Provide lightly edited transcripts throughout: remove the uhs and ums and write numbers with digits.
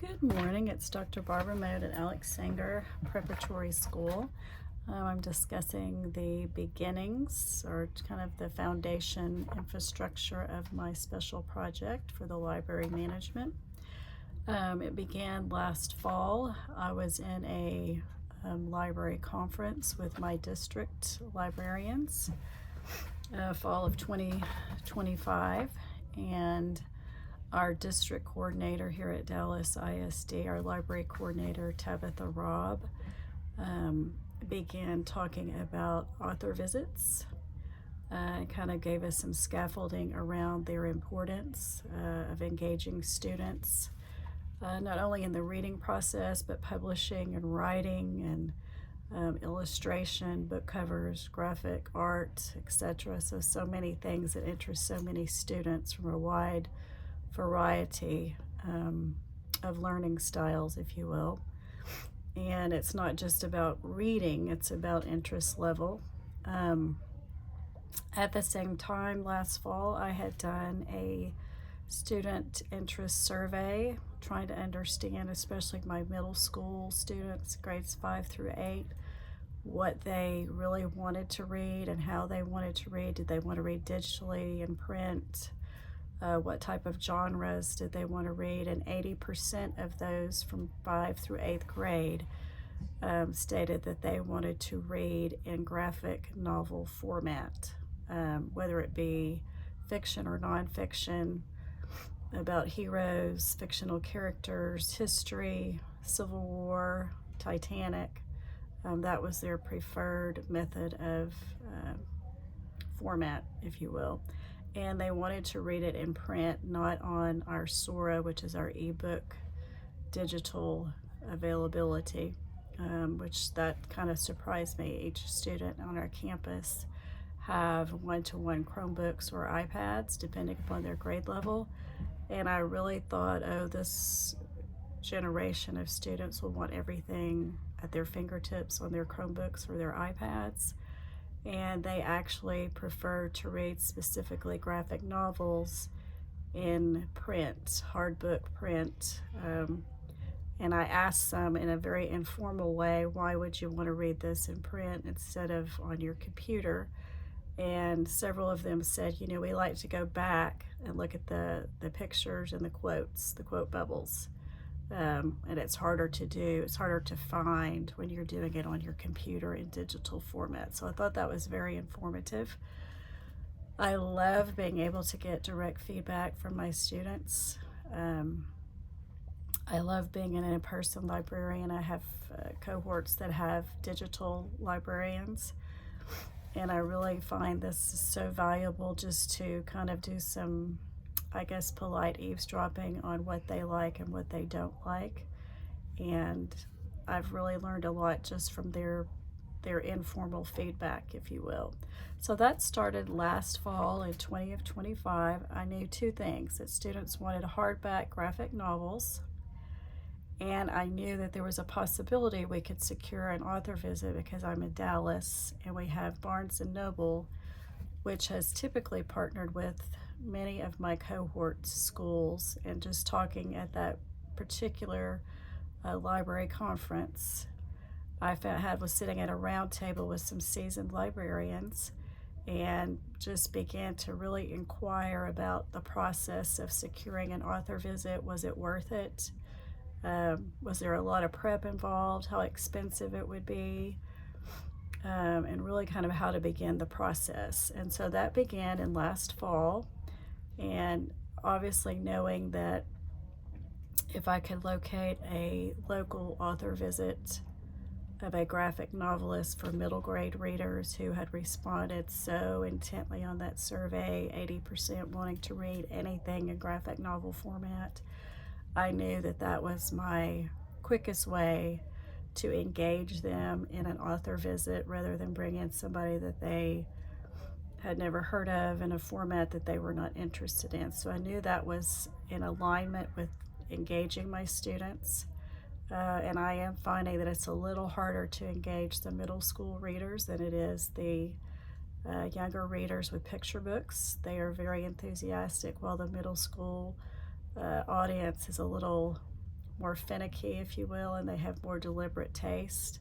Good morning, it's Dr. Barbara Mode at Alex Sanger Preparatory School. I'm discussing the beginnings or kind of the foundation infrastructure of my special project for the library management. It began last fall. I was in a library conference with my district librarians, fall of 2025, and our district coordinator here at Dallas ISD, our library coordinator, Tabitha Robb, began talking about author visits and kind of gave us some scaffolding around their importance of engaging students, not only in the reading process, but publishing and writing and illustration, book covers, graphic art, etc. So many things that interest so many students from a wide variety of learning styles, if you will. And it's not just about reading, it's about interest level. At the same time, last fall, I had done a student interest survey, trying to understand, especially my middle school students, grades 5 through 8, what they really wanted to read and how they wanted to read. Did they want to read digitally and print? What type of genres did they want to read? And 80% of those from 5 through 8th grade stated that they wanted to read in graphic novel format, whether it be fiction or nonfiction, about heroes, fictional characters, history, Civil War, Titanic. That was their preferred method of format, if you will. And they wanted to read it in print, not on our Sora, which is our ebook digital availability, which that kind of surprised me. Each student on our campus have one-to-one Chromebooks or iPads, depending upon their grade level. And I really thought, oh, this generation of students will want everything at their fingertips on their Chromebooks or their iPads. And they actually prefer to read specifically graphic novels in print, hard book print. And I asked them in a very informal way, why would you want to read this in print instead of on your computer? And several of them said, you know, we like to go back and look at the pictures and the quotes, the quote bubbles. And it's harder to do, it's harder to find when you're doing it on your computer in digital format. So I thought that was very informative. I love being able to get direct feedback from my students. I love being an in-person librarian. I have cohorts that have digital librarians, and I really find this is so valuable just to kind of do some, I guess, polite eavesdropping on what they like and what they don't like. And I've really learned a lot just from their informal feedback, if you will. So that started last fall in 2025. I knew two things: that students wanted hardback graphic novels, and I knew that there was a possibility we could secure an author visit because I'm in Dallas and we have Barnes & Noble, which has typically partnered with many of my cohort schools. And just talking at that particular library conference, I was sitting at a round table with some seasoned librarians and just began to really inquire about the process of securing an author visit. Was it worth it? Was there a lot of prep involved? How expensive it would be? And really kind of how to begin the process. And so that began in last fall. And obviously knowing that if I could locate a local author visit of a graphic novelist for middle grade readers who had responded so intently on that survey, 80% wanting to read anything in graphic novel format, I knew that that was my quickest way to engage them in an author visit rather than bring in somebody that they had never heard of in a format that they were not interested in. So I knew that was in alignment with engaging my students. And I am finding that it's a little harder to engage the middle school readers than it is the younger readers with picture books. They are very enthusiastic, while the middle school audience is a little more finicky, if you will, and they have more deliberate taste.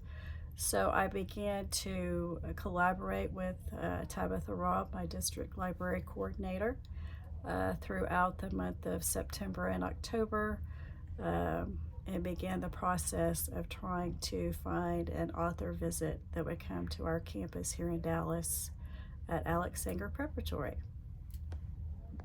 So I began to collaborate with Tabitha Robb, my district library coordinator, throughout the month of September and October, and began the process of trying to find an author visit that would come to our campus here in Dallas at Alex Sanger Preparatory.